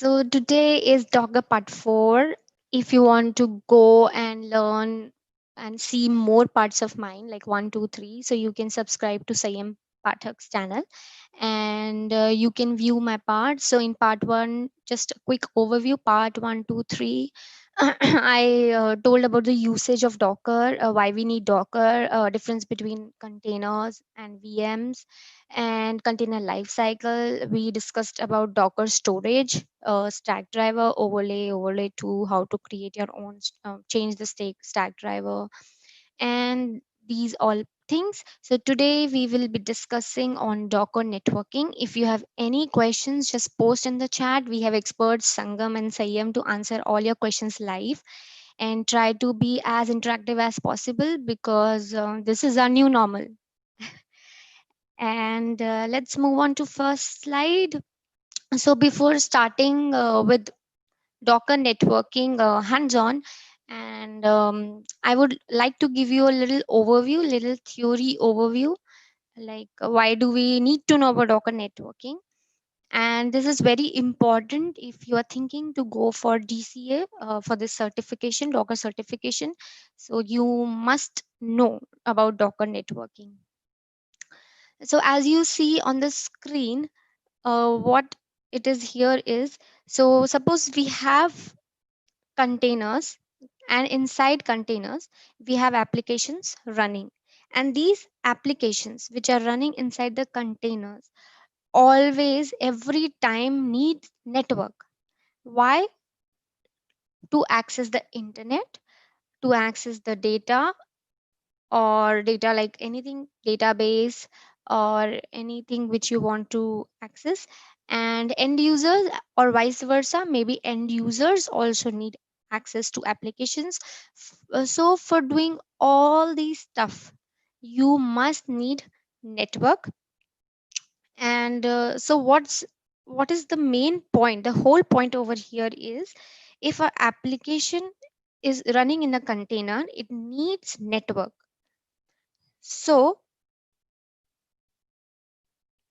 So today is Docker part 4. If you want to go and learn and see more parts of mine, like 1, 2, 3, so you can subscribe to Sayam Pathak's channel and you can view my parts. So in part 1, just a quick overview, part 1, 2, 3. I told about the usage of Docker, why we need Docker, difference between containers and VMs, and container lifecycle. We discussed about Docker storage, stack driver, overlay 2, how to create your own, change the stack driver, and these all things. So today we will be discussing on Docker networking. If you have any questions, just post in the chat. We have experts Sangam and Sayam to answer all your questions live, and try to be as interactive as possible because this is our new normal. And let's move on to first slide. So before starting with Docker networking hands-on, and I would like to give you a little overview, little theory overview, like why do we need to know about Docker networking. And this is very important if you are thinking to go for DCA, for this certification, Docker certification. So you must know about Docker networking. So as you see on the screen, what it is here is, so suppose we have containers, and inside containers we have applications running, and these applications which are running inside the containers always every time need network. Why? To access the internet, to access the data, or data like anything, database or anything which you want to access. And end users, or vice versa, maybe end users also need access to applications. So for doing all these stuff you must need network. And so what is the main point? The whole point over here is, if an application is running in a container, it needs network. So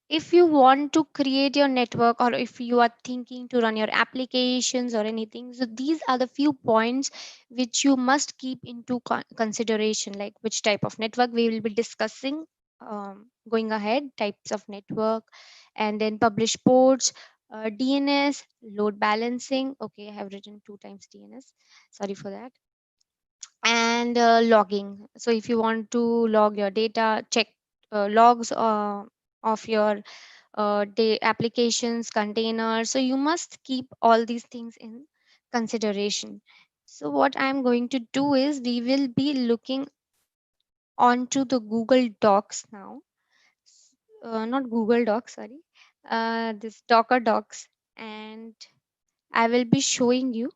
if you want to create your network, or if you are thinking to run your applications or anything, so these are the few points which you must keep into consideration, like which type of network we will be discussing going ahead, types of network, and then publish ports, DNS, load balancing. Okay, I have written 2 times DNS, sorry for that. And logging. So if you want to log your data, check logs of your applications, containers. So you must keep all these things in consideration. So what I'm going to do is, we will be looking onto the Google Docs now. Not Google Docs, sorry. This Docker Docs, and I will be showing you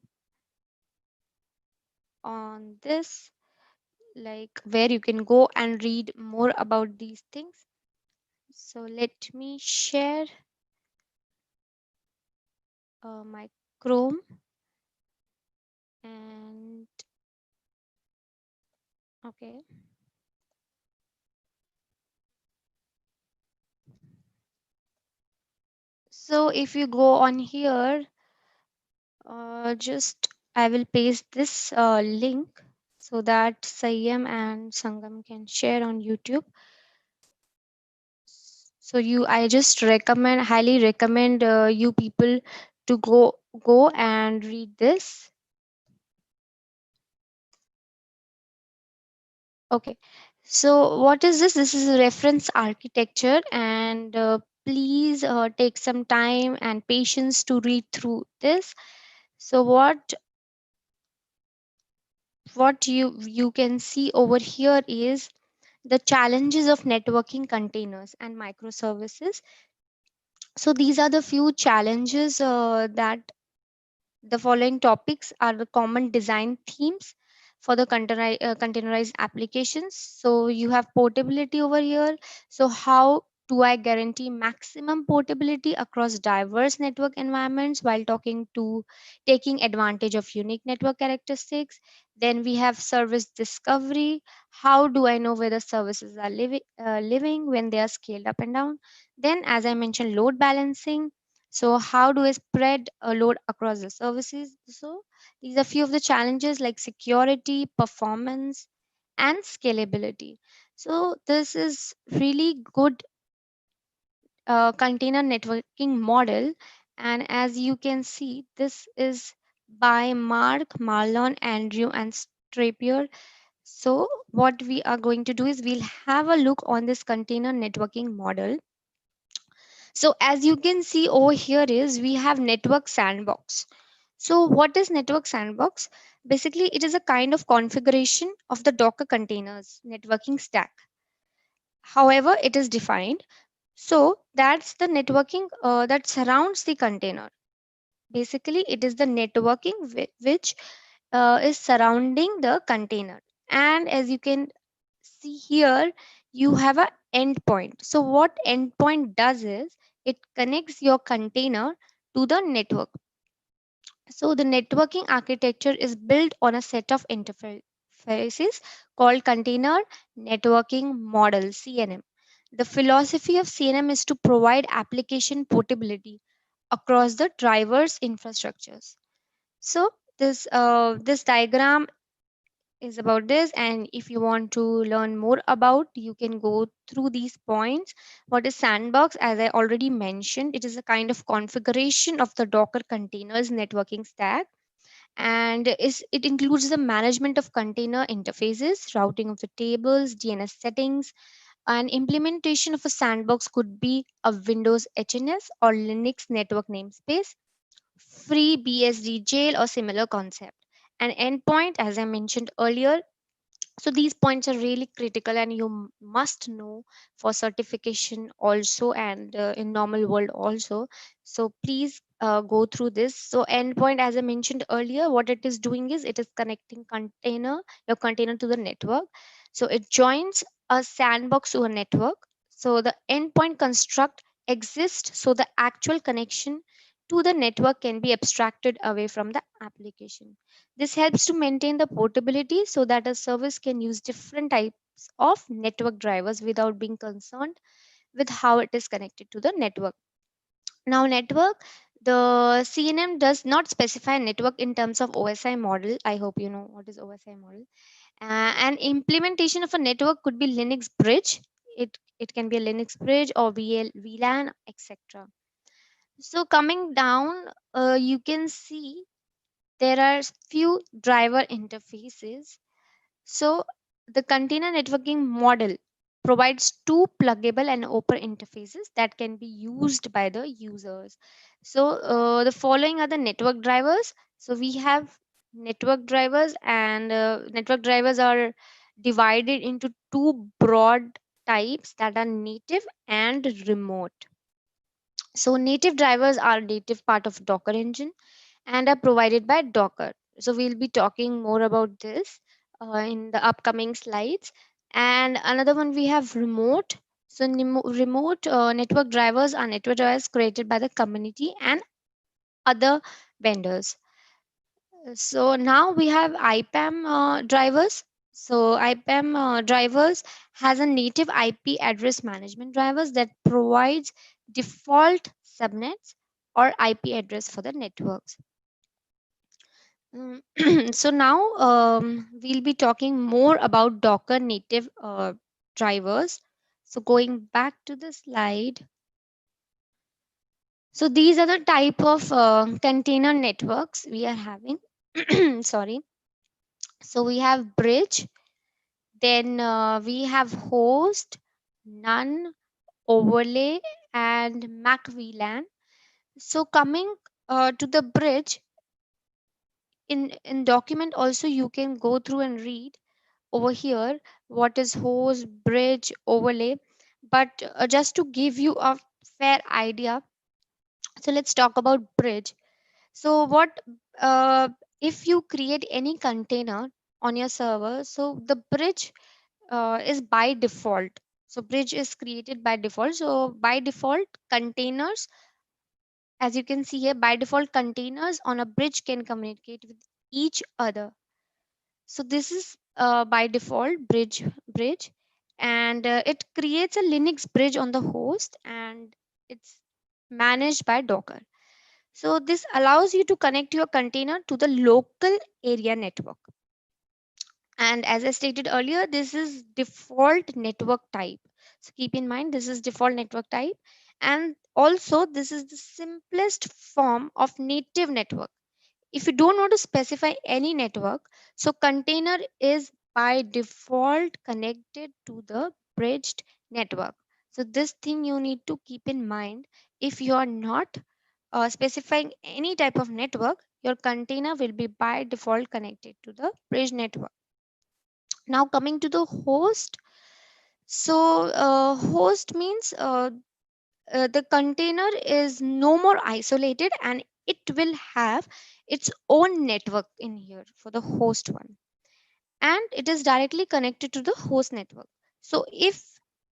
on this, like where you can go and read more about these things. So let me share my Chrome, and okay. So if you go on here, just I will paste this link so that Sayam and Sangam can share on YouTube. So I just highly recommend you people to go and read this. Okay. So what is this? This is a reference architecture, and please take some time and patience to read through this. So what you can see over here is the challenges of networking containers and microservices. So these are the few challenges that the following topics are the common design themes for the containerized applications. So you have portability over here. So how do I guarantee maximum portability across diverse network environments while taking advantage of unique network characteristics? Then we have service discovery. How do I know whether services are living when they are scaled up and down? Then, as I mentioned, load balancing. So how do I spread a load across the services? So these are few of the challenges like security, performance, and scalability. So this is really good container networking model. And as you can see, this is by Mark, Marlon, Andrew, and Strapier. So what we are going to do is we'll have a look on this container networking model. So as you can see over here is we have network sandbox. So what is network sandbox? Basically, it is a kind of configuration of the Docker containers networking stack. However, it is defined. So that's the networking that surrounds the container. Basically, it is the networking which is surrounding the container. And as you can see here, you have a endpoint. So what endpoint does is it connects your container to the network. So the networking architecture is built on a set of interfaces called Container Networking Model (CNM). The philosophy of CNM is to provide application portability across the driver's infrastructures. So this diagram is about this, and if you want to learn more about, you can go through these points. What is sandbox? As I already mentioned, it is a kind of configuration of the Docker containers networking stack, and it includes the management of container interfaces, routing of the tables, DNS settings. An implementation of a sandbox could be a Windows HNS or Linux network namespace, free BSD jail, or similar concept. An endpoint, as I mentioned earlier, so these points are really critical, and you must know for certification also, and in normal world also. So please go through this. So endpoint, as I mentioned earlier, what it is doing is it is connecting your container to the network. So it joins a sandbox to a network. So the endpoint construct exists, so the actual connection to the network can be abstracted away from the application. This helps to maintain the portability so that a service can use different types of network drivers without being concerned with how it is connected to the network. Now, network, the CNM does not specify network in terms of OSI model. I hope you know what is OSI model. An implementation of a network could be Linux bridge. It can be a Linux bridge or VLAN, etc. So coming down, you can see there are few driver interfaces. So the container networking model provides two pluggable and open interfaces that can be used by the users. So the following are the network drivers. So we have network drivers, and network drivers are divided into two broad types, that are native and remote. So native drivers are native part of Docker engine and are provided by Docker. So we'll be talking more about this in the upcoming slides. And another one, we have remote. So remote network drivers are network drivers created by the community and other vendors. So now we have IPAM drivers. So IPAM drivers has a native IP address management drivers that provides default subnets or IP address for the networks. So now we'll be talking more about Docker native drivers. So going back to the slide. So these are the type of container networks we are having. Sorry. So we have bridge, then we have host, none, overlay, and Mac VLAN. So coming to the bridge, in document also you can go through and read over here what is host, bridge, overlay. But just to give you a fair idea, so let's talk about bridge. So what if you create any container on your server, so the bridge is by default. So bridge is created by default. So by default containers, as you can see here, by default containers on a bridge can communicate with each other. So this is by default bridge, and it creates a Linux bridge on the host, and it's managed by Docker. So this allows you to connect your container to the local area network. And as I stated earlier, this is default network type. So keep in mind, this is default network type. And also, this is the simplest form of native network. If you don't want to specify any network, so container is by default connected to the bridged network. So this thing you need to keep in mind. If you are not specifying any type of network, your container will be by default connected to the bridge network. Now coming to the host. So host means the container is no more isolated, and it will have its own network in here for the host one, and it is directly connected to the host network. So if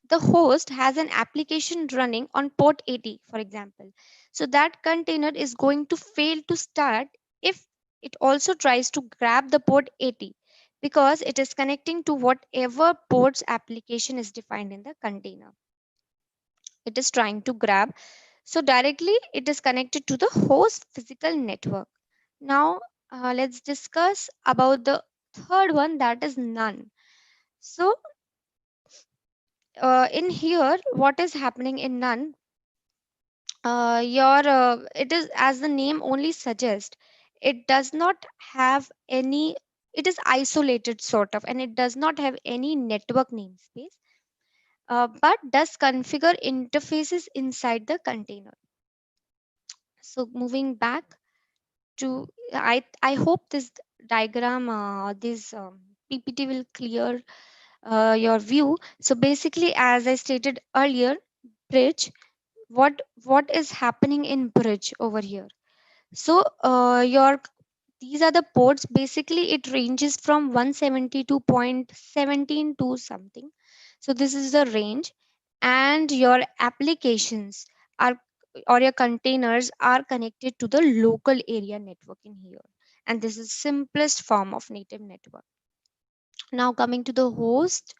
the host has an application running on port 80, for example, so that container is going to fail to start if it also tries to grab the port 80, because it is connecting to whatever ports application is defined in the container it is trying to grab. So directly it is connected to the host physical network. Now let's discuss about the third one, that is none. So in here, what is happening in none? Your it is, as the name only suggests, it does not have any. It is isolated sort of, and it does not have any network namespace, but does configure interfaces inside the container. So moving back to, I hope this diagram, this PPT will clear your view. So basically, as I stated earlier, bridge, what is happening in bridge over here? So your these are the ports. Basically, it ranges from 172.17 to something. So this is the range, and your applications are, or your containers are connected to the local area network in here. And this is simplest form of native network. Now coming to the host,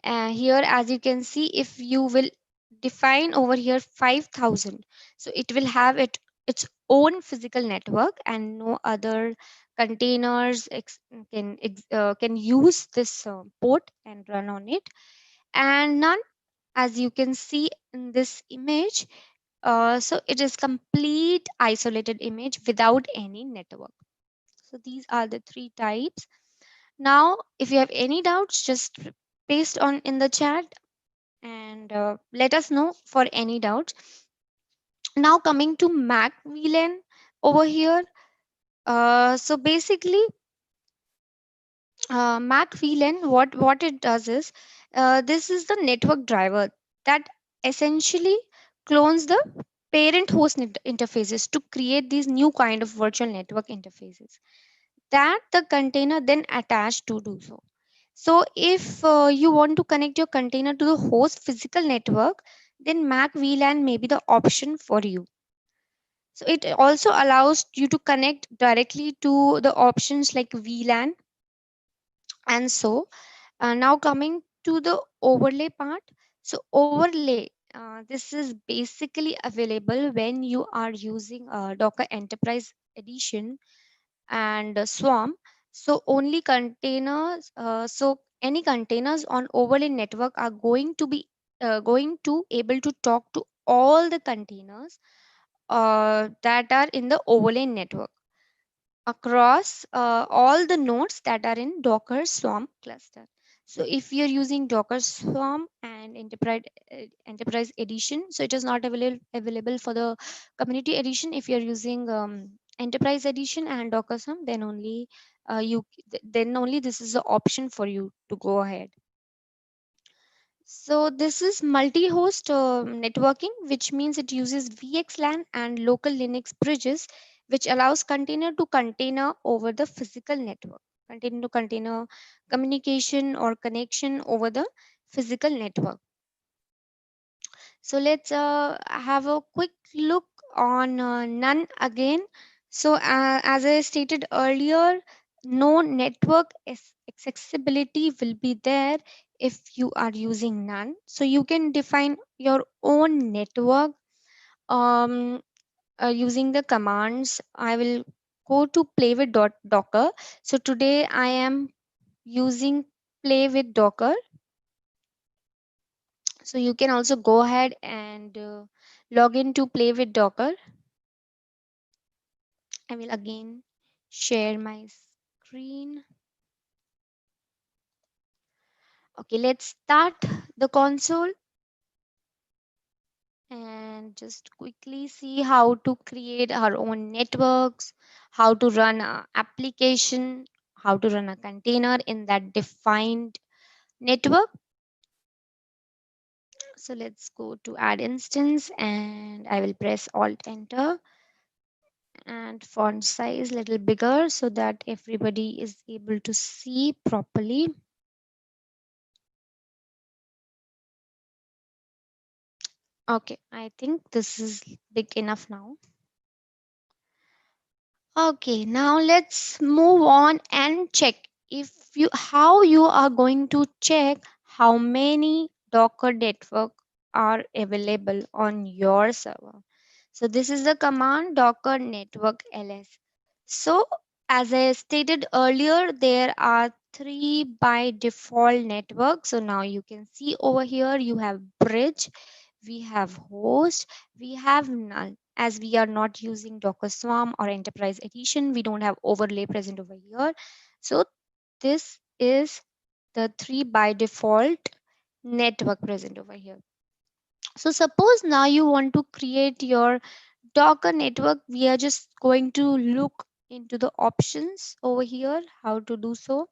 here as you can see, if you will define over here 5000, so it will have its own physical network, and no other containers can use this port and run on it. And none, as you can see in this image, so it is complete isolated image without any network. So these are the three types. Now if you have any doubts, just paste on in the chat, and let us know for any doubts. Now coming to Mac VLAN over here. So basically, Mac VLAN, what it does is, this is the network driver that essentially clones the parent host interfaces to create these new kind of virtual network interfaces that the container then attached to do so. So if you want to connect your container to the host physical network, then Mac VLAN may be the option for you. So it also allows you to connect directly to the options like VLAN. And so now coming to the overlay part. So overlay, this is basically available when you are using Docker Enterprise Edition and Swarm. So only containers, so any containers on overlay network are going to able to talk to all the containers that are in the overlay network across all the nodes that are in Docker Swarm cluster. So if you're using Docker Swarm and Enterprise Edition, so it is not available for the Community Edition. If you're using Enterprise Edition and Docker Swarm, then only then only this is the option for you to go ahead. So this is multi-host networking, which means it uses VXLAN and local Linux bridges, which allows container to container over the physical network, container to container communication or connection over the physical network. So let's have a quick look on none again. So as I stated earlier, no network accessibility will be there if you are using none. So you can define your own network um, using the commands, I will go to play with Docker. So today I am using play with Docker. So you can also go ahead and log in to play with Docker. I will again share my screen. Okay, let's start the console and just quickly see how to create our own networks, how to run a application, how to run a container in that defined network. So let's go to add instance and I will press Alt Enter and font size little bigger so that everybody is able to see properly. Okay, I think this is big enough now. Okay, now let's move on and check if you how you are going to check how many Docker network are available on your server. So this is the command docker network ls. So as I stated earlier, there are three by default networks. So now you can see over here you have bridge, we have host, we have null. As we are not using Docker Swarm or Enterprise Edition, we don't have overlay present over here. So this is the three by default network present over here. So suppose now you want to create your Docker network. We are just going to look into the options over here, how to do so.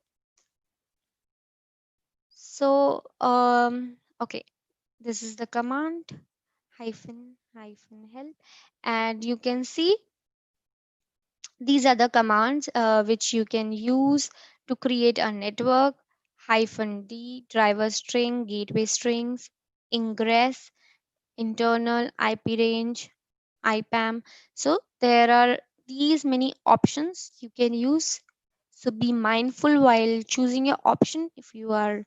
So, okay, this is the command hyphen help, and you can see these are the commands which you can use to create a network. -d driver string, gateway strings, ingress, internal IP range, IPAM. So there are these many options you can use. So be mindful while choosing your option if you are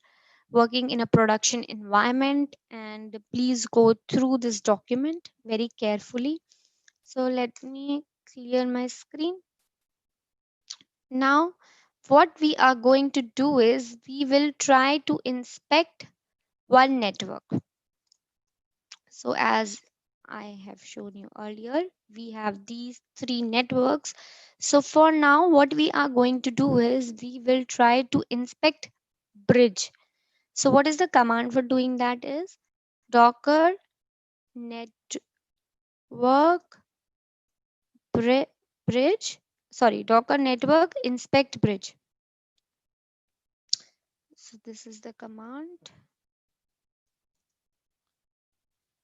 working in a production environment, and please go through this document very carefully. So let me clear my screen. Now, what we are going to do is we will try to inspect one network. So as I have shown you earlier, we have these three networks. So for now, what we are going to do is we will try to inspect bridge. So what is the command for doing that is docker network bridge, sorry, docker network inspect bridge. So this is the command.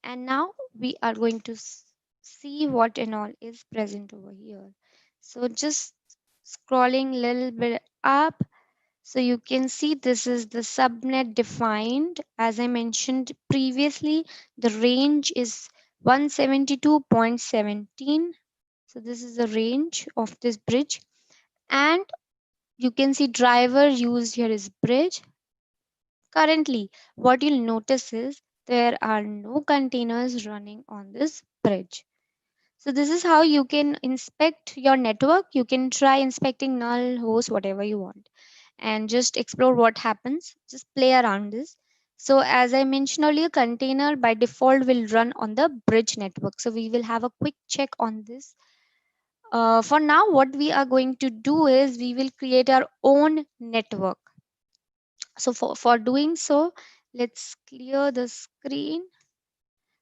And now we are going to see what and all is present over here. So just scrolling a little bit up, so you can see this is the subnet defined. As I mentioned previously, the range is 172.17. So this is the range of this bridge, and you can see driver used here is bridge. Currently, what you'll notice is there are no containers running on this bridge. So this is how you can inspect your network. You can try inspecting null, host, whatever you want, and just explore what happens. Just play around this. So as I mentioned earlier, container by default will run on the bridge network. So we will have a quick check on this. For now, what we are going to do is we will create our own network. So for doing so, let's clear the screen.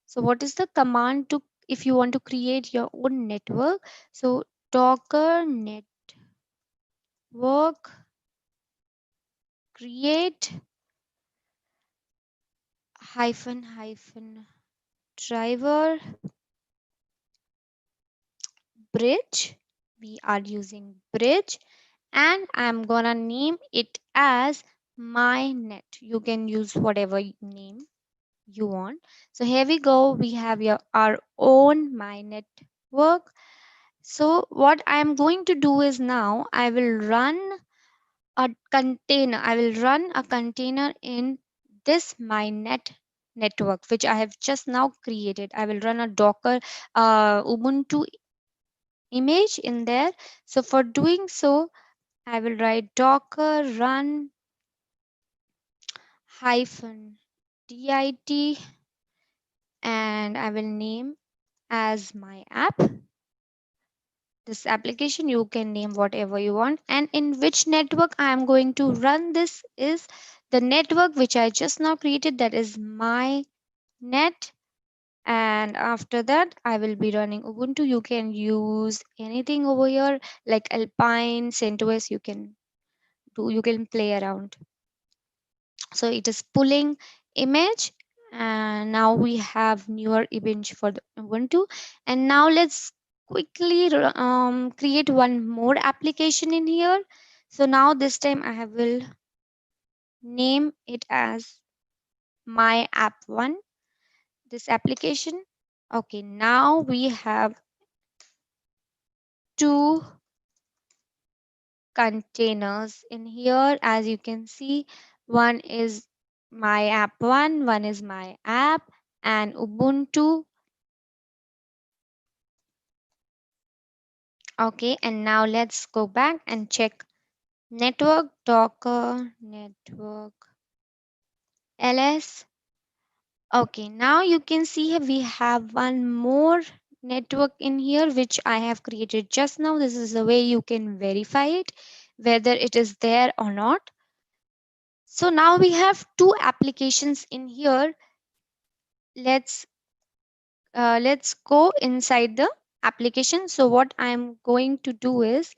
So what is the command to if you want to create your own network? So docker network create hyphen driver bridge. We are using bridge, and I'm gonna name it as my net. You can use whatever name you want. So here we go. We have our own my network. So what I am going to do is now I will run a container. I will run a container in this mynet network which I have just now created. I will run a Docker Ubuntu image in there. So for doing so, I will write Docker run hyphen dit, and I will name as my app. This application you can name whatever you want, and in which network I am going to run this is the network which I just now created, that is my net. And after that I will be running Ubuntu. You can use anything over here like Alpine, CentOS, you can play around. So it is pulling image, and now we have newer image for the Ubuntu. And now let's quickly create one more application in here. So now this time I will name it as my app one, this application. Okay, now we have two containers in here, as you can see. One is my app one is my app, and Ubuntu. Okay, and now let's go back and check network Docker network ls. Okay, now you can see here we have one more network in here which I have created just now. This is the way you can verify it whether it is there or not. So now we have two applications in here. Let's go inside the application. So what I'm going to do is,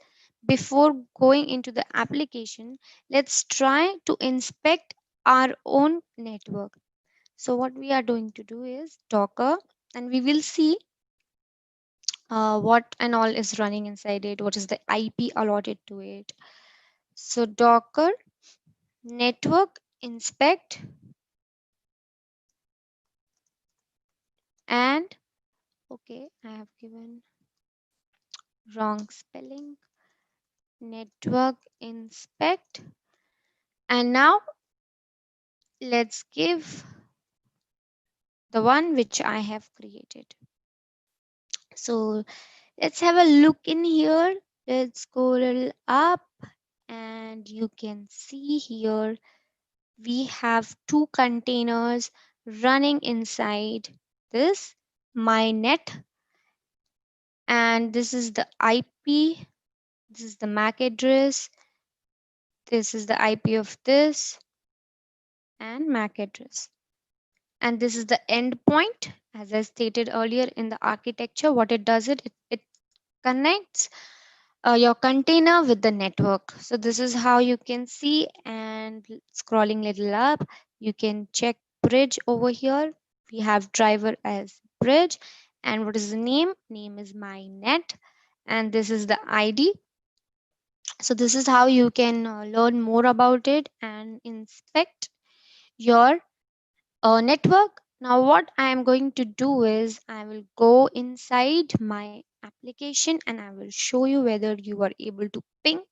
before going into the application, let's try to inspect our own network. So what we are going to do is Docker, and we will see what and all is running inside it, what is the IP allotted to it. So Docker network inspect, and okay, I have given wrong spelling, network inspect. And now let's give the one which I have created. So let's have a look in here. Let's go a little up, and you can see here we have two containers running inside this mynet, and this is the IP, this is the MAC address, this is the IP of this, and MAC address. And this is the endpoint. As I stated earlier in the architecture, what it does, it connects your container with the network. So this is how you can see, and scrolling little up, you can check bridge over here. We have driver as bridge, and what is the name? Name is my net, and this is the ID. So this is how you can learn more about it and inspect your network. Now what I am going to do is I will go inside my application and I will show you whether you are able to ping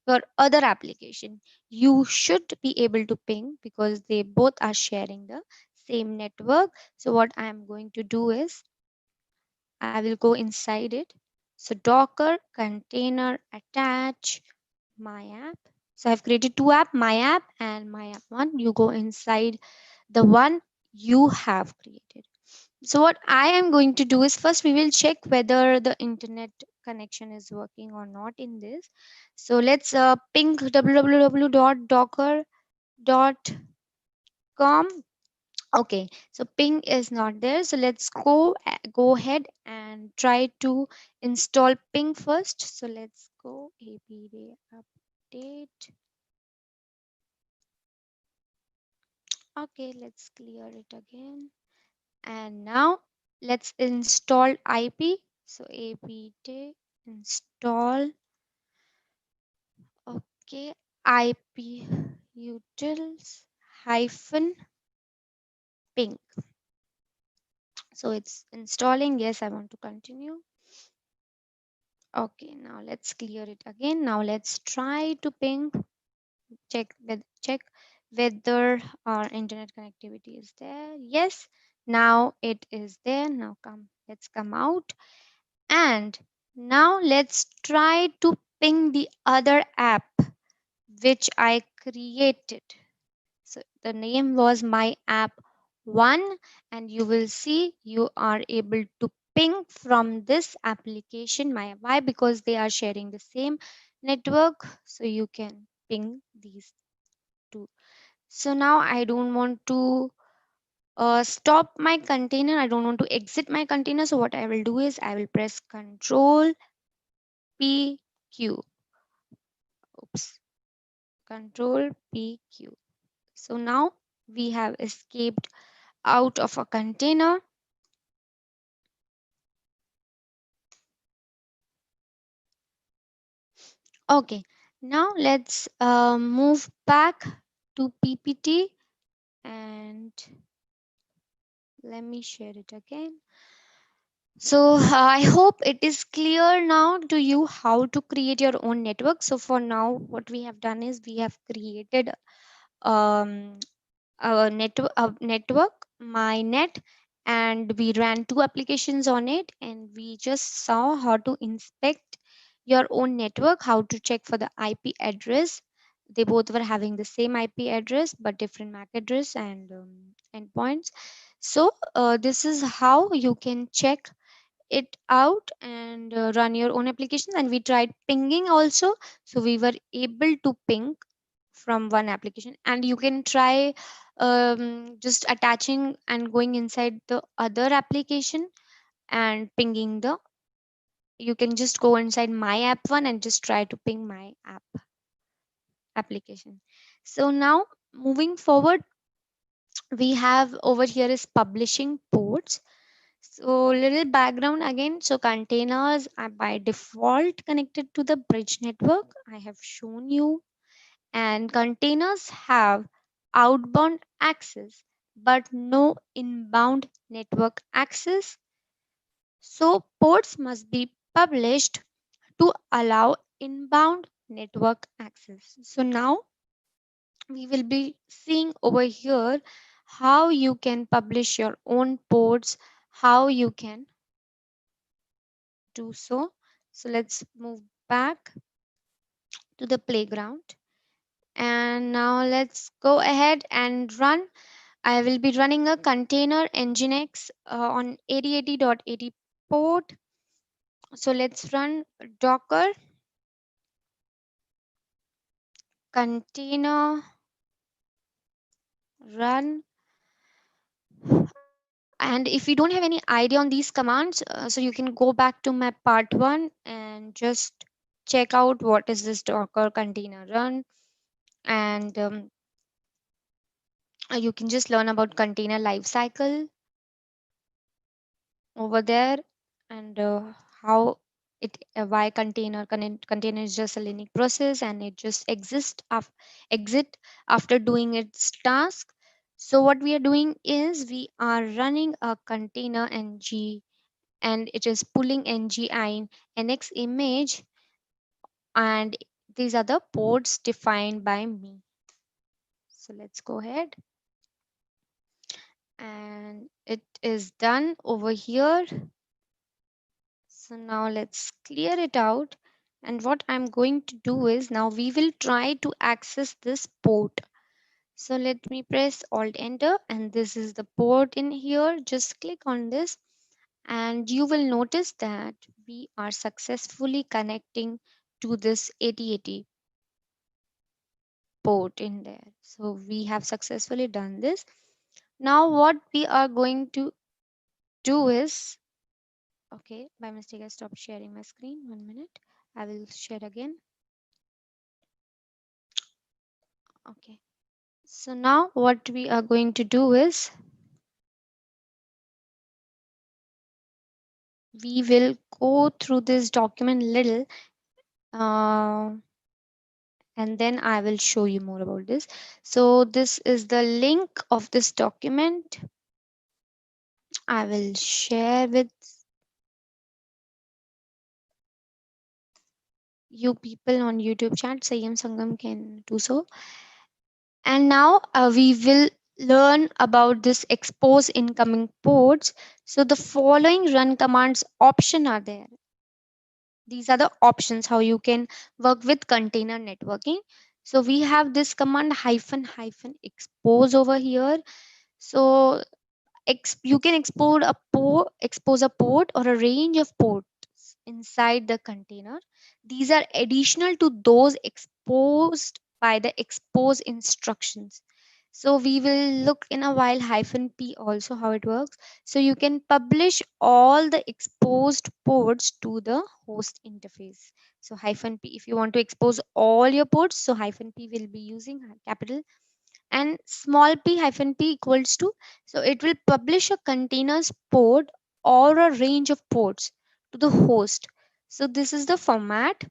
your other application. You should be able to ping because they both are sharing the same network. So what I am going to do is I will go inside it. So Docker container attach my app. So I've created two app, my app and my app one. You go inside the one you have created. So what I am going to do is, first we will check whether the internet connection is working or not in this. So let's ping www.docker.com. Okay, so ping is not there. So let's go ahead and try to install ping first. So let's go apt update. Okay, let's clear it again. And now let's install IP. So apt install, okay, IP utils hyphen ping. So it's installing. Yes, I want to continue. Okay, now let's clear it again. Now let's try to ping. Check. whether our internet connectivity is there. Yes, now it is there. Now let's come out. And now let's try to ping the other app which I created. So the name was my app 1, and you will see you are able to ping from this application. My why? Because they are sharing the same network, so you can ping these two. So now I don't want to stop my container. I don't want to exit my container. So what I will do is I will press Control PQ. Oops, Control PQ. So now we have escaped out of a container. Okay, now let's move back to PPT, and let me share it again. So I hope it is clear now to you how to create your own network. So for now, what we have done is we have created um, a network, my net, and we ran two applications on it, and we just saw how to inspect your own network, how to check for the IP address. They both were having the same IP address but different MAC address and endpoints. So this is how you can check it out and run your own applications. And we tried pinging also, so we were able to ping from one application, and you can try just attaching and going inside the other application and pinging the you can just go inside my app one and just try to ping my app application. So now moving forward, we have over here is publishing ports. So little background again. So containers are by default connected to the bridge network I have shown you, and containers have outbound access but no inbound network access. So ports must be published to allow inbound network access. So now we will be seeing over here how you can publish your own ports, how you can do so. So let's move back to the playground. And now let's go ahead and run. I will be running a container nginx on 8080.80 port. So let's run Docker container run. And if you don't have any idea on these commands, so you can go back to my part 1 and just check out what is this Docker container run. And you can just learn about container lifecycle over there, and how it why container is just a Linux process and it just exit after doing its task. So what we are doing is we are running a container ng, and it is pulling ng in nx image, and these are the ports defined by me. So let's go ahead, and it is done over here. So now let's clear it out. And what I'm going to do is now we will try to access this port. So let me press Alt Enter, and this is the port in here. Just click on this and you will notice that we are successfully connecting to this 8080 port in there. So we have successfully done this. Now what we are going to do is, okay, by mistake I stopped sharing my screen. 1 minute. I will share again. Okay. So now what we are going to do is we will go through this document little, uh, and then I will show you more about this. So this is the link of this document. I will share with you people on YouTube chat. Sayam Sangam can do so. And now we will learn about this expose incoming ports. So the following run commands option are there. These are the options how you can work with container networking. So we have this command hyphen hyphen expose over here. So you can expose a port or a range of ports inside the container. These are additional to those exposed by the expose instructions. So we will look in a while hyphen p also how it works. So you can publish all the exposed ports to the host interface. So hyphen p, if you want to expose all your ports, so hyphen p will be using capital, and small p hyphen p equals to, so it will publish a container's port or a range of ports to the host. So this is the format.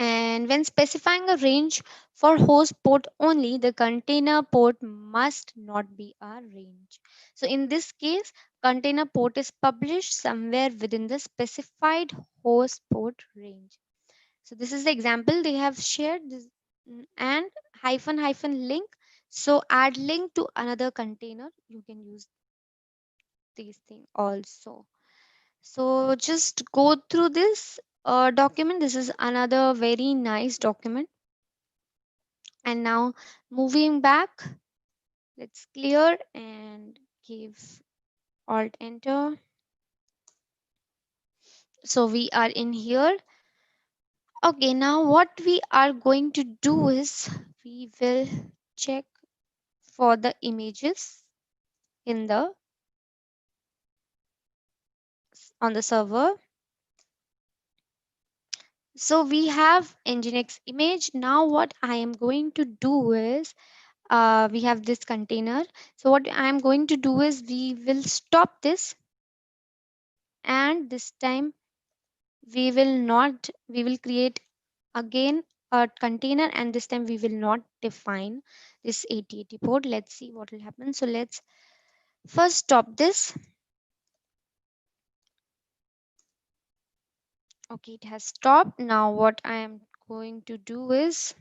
And when specifying a range for host port only, the container port must not be a range. So in this case, container port is published somewhere within the specified host port range. So this is the example they have shared this, and hyphen hyphen link. So add link to another container. You can use these things also. So just go through this document. This is another very nice document. And now moving back, let's clear and give alt enter. So we are in here. Okay, now what we are going to do is we will check for the images in the on the server. So we have nginx image. Now what I am going to do is we have this container. So what I am going to do is we will stop this, and this time we will create again a container, and this time we will not define this 8080 port. Let's see what will happen. So let's first stop this. Okay, it has stopped. Now what I am going to do is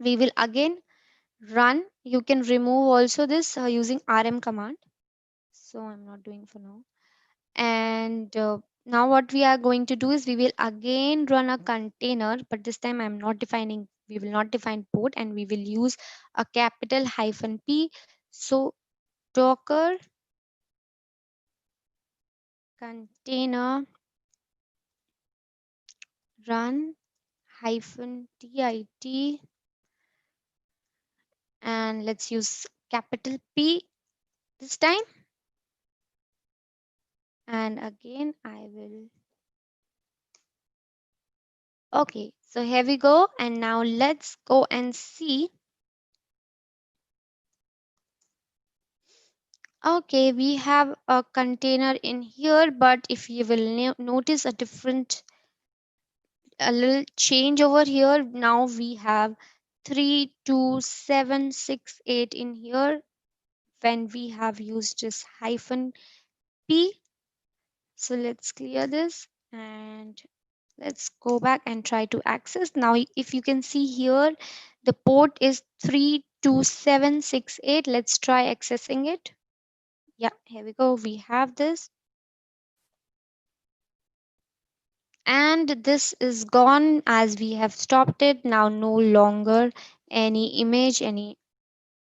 we will again run. You can remove also this using rm command. So I'm not doing for now. And now what we are going to do is we will again run a container, but this time I'm not defining, we will not define port, and we will use a capital hyphen p. So docker container run hyphen dit, and let's use capital P this time. And again I will, okay, so here we go. And now let's go and see. Okay, we have a container in here, but if you will notice a different, a little change over here. Now we have 32768 in here when we have used this hyphen p. So let's clear this and let's go back and try to access. Now, if you can see here, the port is 32768. Let's try accessing it. Yeah, here we go. We have this. And this is gone as we have stopped it. Now no longer any image, any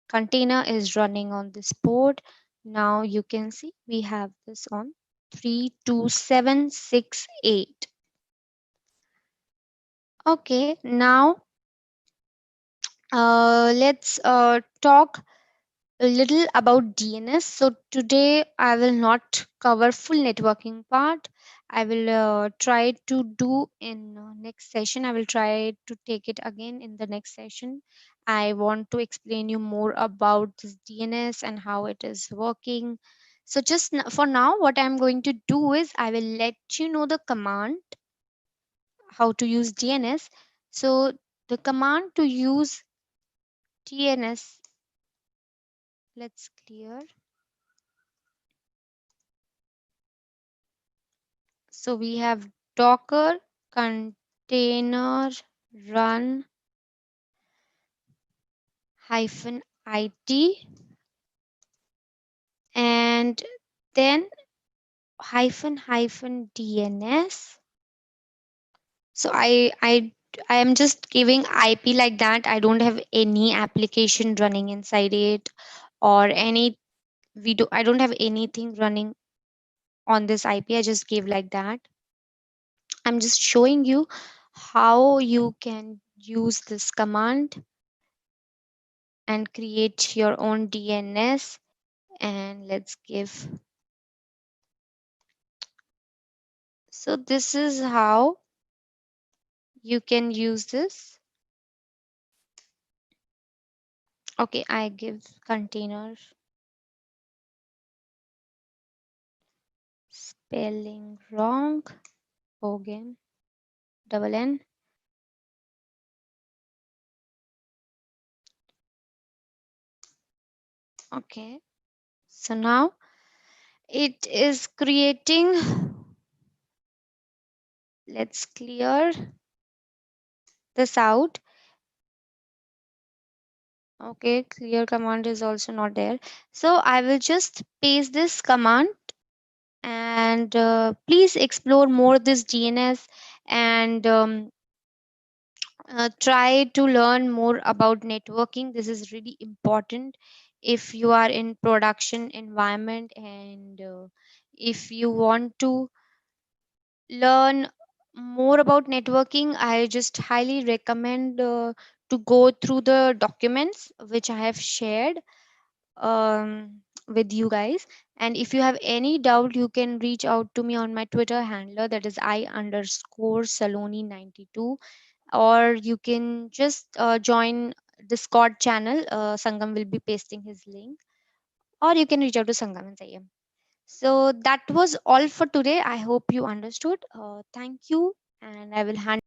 container is running on this port. Now you can see we have this on 32768. Okay, now let's talk a little about DNS. So today I will not cover full networking part. I will try to do in next session. I will try to take it again in the next session. I want to explain you more about this DNS and how it is working. So just for now, what I'm going to do is I will let you know the command how to use DNS. So the command to use DNS, let's clear. So we have Docker container run hyphen it, and then hyphen DNS. So I am just giving IP like that. I don't have any application running inside it or any video. I don't have anything running on this IP. I just gave like that. I'm just showing you how you can use this command and create your own DNS. And let's give. So this is how you can use this. Okay, I give container spelling wrong again, double N. Okay, so now it is creating. Let's clear this out. Okay, clear command is also not there. So I will just paste this command, and please explore more this DNS, and try to learn more about networking. This is really important if you are in production environment, and if you want to learn more about networking, I just highly recommend to go through the documents which I have shared with you guys. And if you have any doubt, you can reach out to me on my Twitter handler, that is I underscore Saloni 92, or you can just join Discord channel. Sangam will be pasting his link, or you can reach out to Sangam and say. So that was all for today. I hope you understood. Thank you, and I will hand